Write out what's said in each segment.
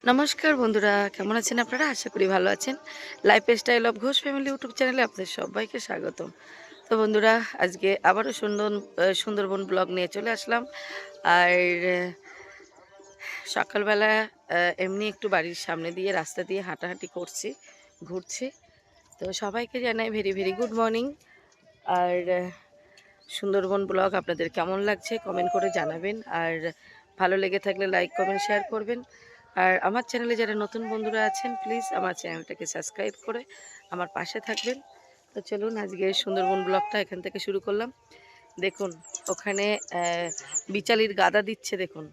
নমস্কার বন্ধুরা, কেমন আছেন আপনারা? আশা করি ভালো আছেন। Lifestyle of Ghosh family YouTube চ্যানেলে আপনাদের সবাইকে স্বাগতম। তো বন্ধুরা, আজকে আবারও সুন্দরবন ব্লগ নিয়ে চলে আসলাম। আর সকালবেলা এমনি একটু বাড়ির সামনে দিয়ে রাস্তা দিয়ে হাঁটাহাঁটি করছি, ঘুরছি। তো সবাইকে জানাই ভেরি ভেরি গুড মর্নিং। আর সুন্দরবন ব্লগ আপনাদের কেমন লাগছে কমেন্ট করে জানাবেন। আর ভালো লেগে থাকলে লাইক কমেন্ট শেয়ার করবেন। আর আমার চ্যানেলে যারা নতুন বন্ধুরা আছেন প্লিজ আমার চ্যানেলটাকে সাবস্ক্রাইব করে আমার পাশে থাকবেন। তো চলুন আজকে সুন্দরবন ব্লগটা এখান থেকে শুরু করলাম। দেখুন ওখানে বিচালির গাদা দিচ্ছে, দেখুন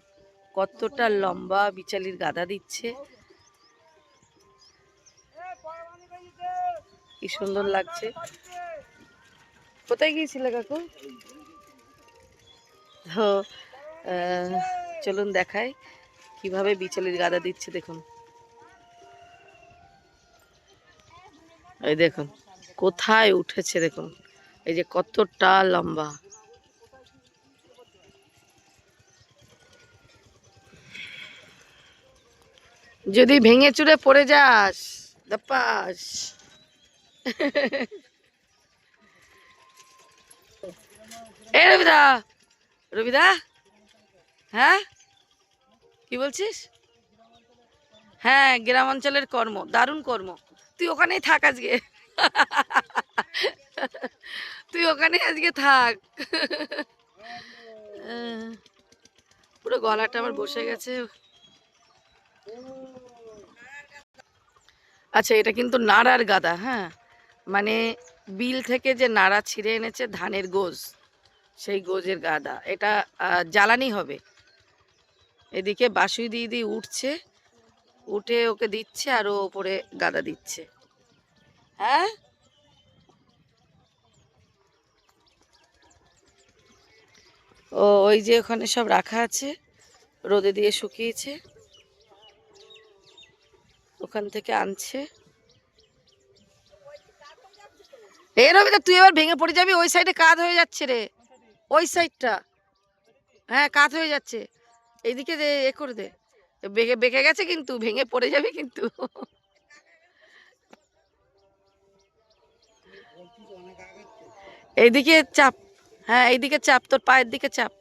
কতটা লম্বা বিচালির গাদা দিচ্ছে, কি সুন্দর লাগছে। কোথায় গিয়েছিলে কাকু? তো চলুন দেখাই কিভাবে বিচালির গাদা দিচ্ছে। দেখুন, এই দেখুন কোথায় উঠেছে, দেখুন এই যে কতটা লম্বা। যদি ভেঙে চুরে পড়ে যাস দাপাস। এ রবিদা, রবিদা, হ্যাঁ কি বলছিস? হ্যাঁ, গ্রাম অঞ্চলের কর্ম, দারুণ কর্ম। তুই ওখানেই থাক আজকে। তুই ওখানেই আজকে থাক। পুরো গলাটা আমার বসে গেছে। আচ্ছা, এটা কিন্তু নাড়ার গাদা, হ্যাঁ, মানে বিল থেকে যে নাড়া ছিঁড়ে এনেছে ধানের গোজ, সেই গোজের গাদা। এটা জ্বালানি হবে। এদিকে বাসুই দিয়ে দিয়ে উঠছে, উঠে ওকে দিচ্ছে আর ও ওপরে গাদা দিচ্ছে। হ্যাঁ, ও ওই যে ওখানে সব রাখা আছে, রোদে দিয়ে শুকিয়েছে, ওখান থেকে আনছে। এ রবিদা, তুই এবার ভেঙে পড়ে যাবি, ওই সাইডে কাজ হয়ে যাচ্ছে রে, ওই সাইডটা। হ্যাঁ, কাজ হয়ে যাচ্ছে, এইদিকে দে, এ করে দে। বেঁকে বেঁকে গেছে কিন্তু, ভেঙে পড়ে যাবে কিন্তু। এইদিকে চাপ, হ্যাঁ এইদিকে চাপ, তোর পায়ের দিকে চাপ।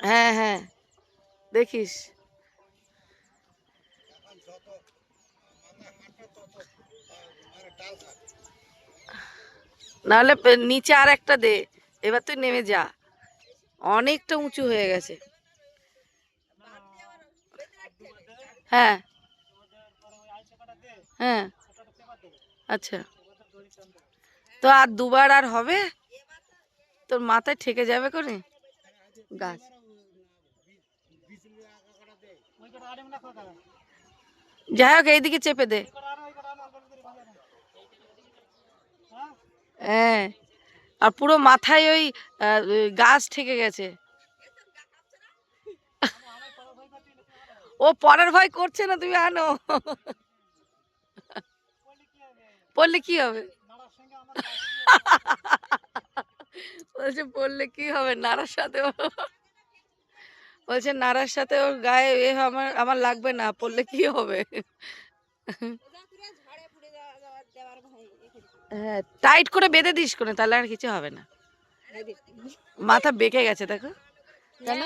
হ্যাঁ হ্যাঁ, দেখিস। নাহলে নিচে আর একটা দে। এবার তুই নেমে যা, অনেকটা উঁচু হয়ে গেছে। হ্যাঁ হ্যাঁ, আচ্ছা, তো আর দুবার আর হবে? তোর মাথায় ঠেকে যাবে করে গাছ। যাই হোক, এইদিকে চেপে দে। হ্যাঁ, আর পুরো মাথায় ওই গাছ ঠেকে গেছে। ও পরের ভয় করছে না, তুমি আনো। পড়লে কি হবে? বলছে পড়লে কি হবে, নাড়ার সাথে বলছে নাড়ার সাথে ওর গায়ে এ আমার আমার লাগবে না, পড়লে কি হবে। হ্যাঁ, টাইট করে বেঁধে দিস করে, তাহলে আর কিছু হবে না। মাথা বেঁকে গেছে দেখো, কেন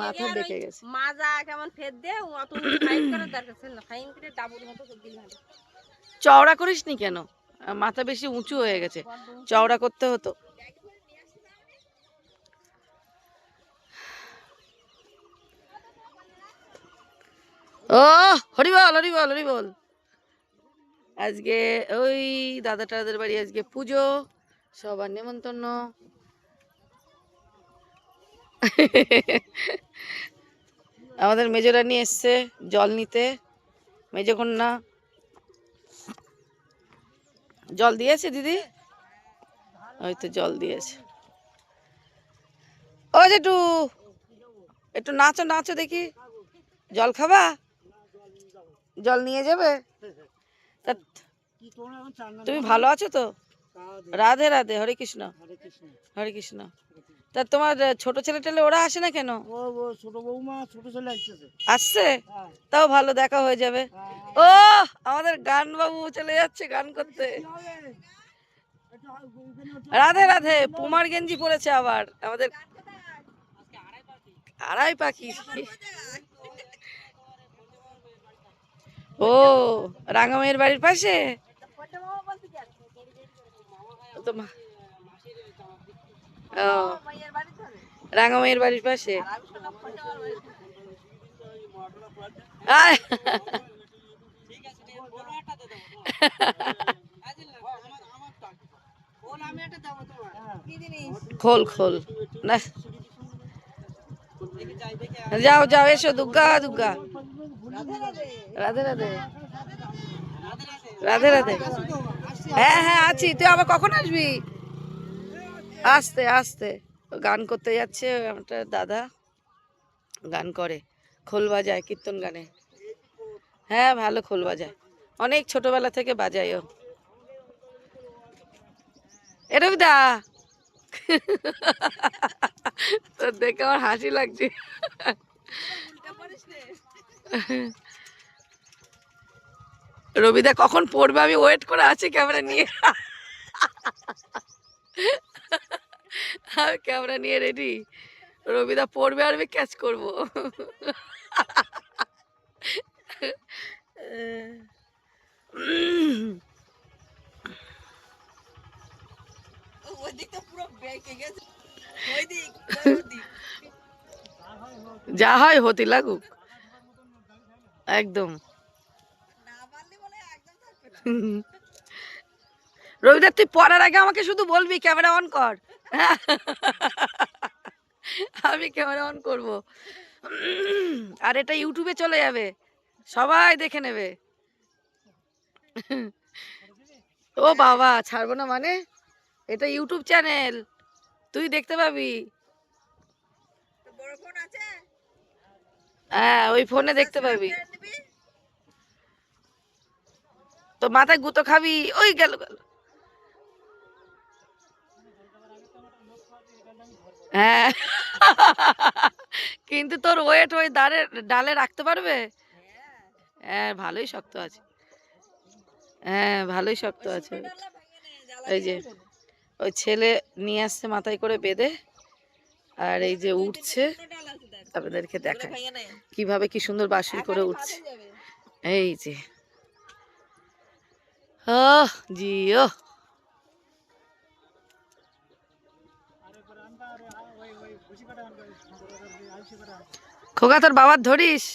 মাথা বেঁকে গেছে। মাজা কেমন ফেদ দে, অত ফাইন করার দরকার ছিল না, ফাইন করে ডাবুর মতো করে দিলে হবে। চওড়া করিসনি কেন? মাথা বেশি উঁচু হয়ে গেছে, চওড়া করতে হতো। ও হরিবল হরিবল হরিবল। আজকে ওই দাদাটাদের বাড়ি আজকে পুজো, সবার নেমন্তন্ন। আমাদের মেজরানি এসছে জল নিতে, মেজকন্যা। জল দিয়েছে দিদি, ওই তো জল দিয়েছে। ও জেঠু, একটু নাচো নাচো দেখি, জল খাবা? জল নিয়ে যাবে? তা তুমি ভালো আছো তো? রাধে রাধে, হরে কৃষ্ণ। হরে কৃষ্ণ। তা তোমার ছোট ছেলে টেলে ওরা আসে না কেন? ছোট বৌমা ছোট ছেলে আসছে। আসছে? তাও ভালো, দেখা হয়ে যাবে। ও আমাদের গান বাবু চলে যাচ্ছে গান করতে। রাধে রাধে। পুমার গেঞ্জি পরেছে আবার আমাদের আড়াই পাখি। ও রাঙামাইয়ের বাড়ির পাশে? ও রাঙামাইয়ের বাড়ির পাশে। আয়। খোল খোল না, যাও যাও, এসো। দুর্গা দুর্গা। রাধে রাধে। রাধে রাধে। হ্যাঁ হ্যাঁ আছি। তুই আবার কখন আসবি? আস্তে আস্তে। গান করতে যাচ্ছে একটা দাদা, গান করে, খোল বাজায়, কীর্তন গানে। হ্যাঁ ভালো খোল বাজায়, অনেক ছোটবেলা থেকে বাজায় ও। রবিদা, তোর দেখে আমার হাসি লাগছে। রবিদা কখন পড়বে আমি ওয়েট করে আছি ক্যামেরা নিয়ে। ক্যামেরা নিয়ে রেডি। রবিদা পড়বে আর আমি ক্যাচ করবো। যা হয় হতে লাগুক একদম। রবিদা তুই পড়ার আগে আমাকে শুধু বলবি ক্যামেরা অন কর। আমি ক্যামেরা অন করব। আর এটা ইউটিউবে চলে যাবে, সবাই দেখে নেবে। ও বাবা, ছাড়বো না মানে? এটা ইউটিউব চ্যানেল, তুই দেখতে পাবি। হ্যাঁ ওই ফোনে দেখতে পাবি। তো মাথায় গুঁতো খাবি। ওই গেল গেল। হ্যাঁ। কিন্তু তোর ওয়েট ওই ডালে রাখতে পারবে? হ্যাঁ ভালোই শক্ত আছে। হ্যাঁ ভালোই শক্ত আছে। এই যে ওই ছেলে নিয়ে আসছে মাথায় করে বেঁধে, আর এই যে উঠছে, আপনাদেরকে দেখায় কিভাবে কি সুন্দর বাঁশি করে উঠছে। এই যে জিও। খোকা তোর বাবার ধরিস।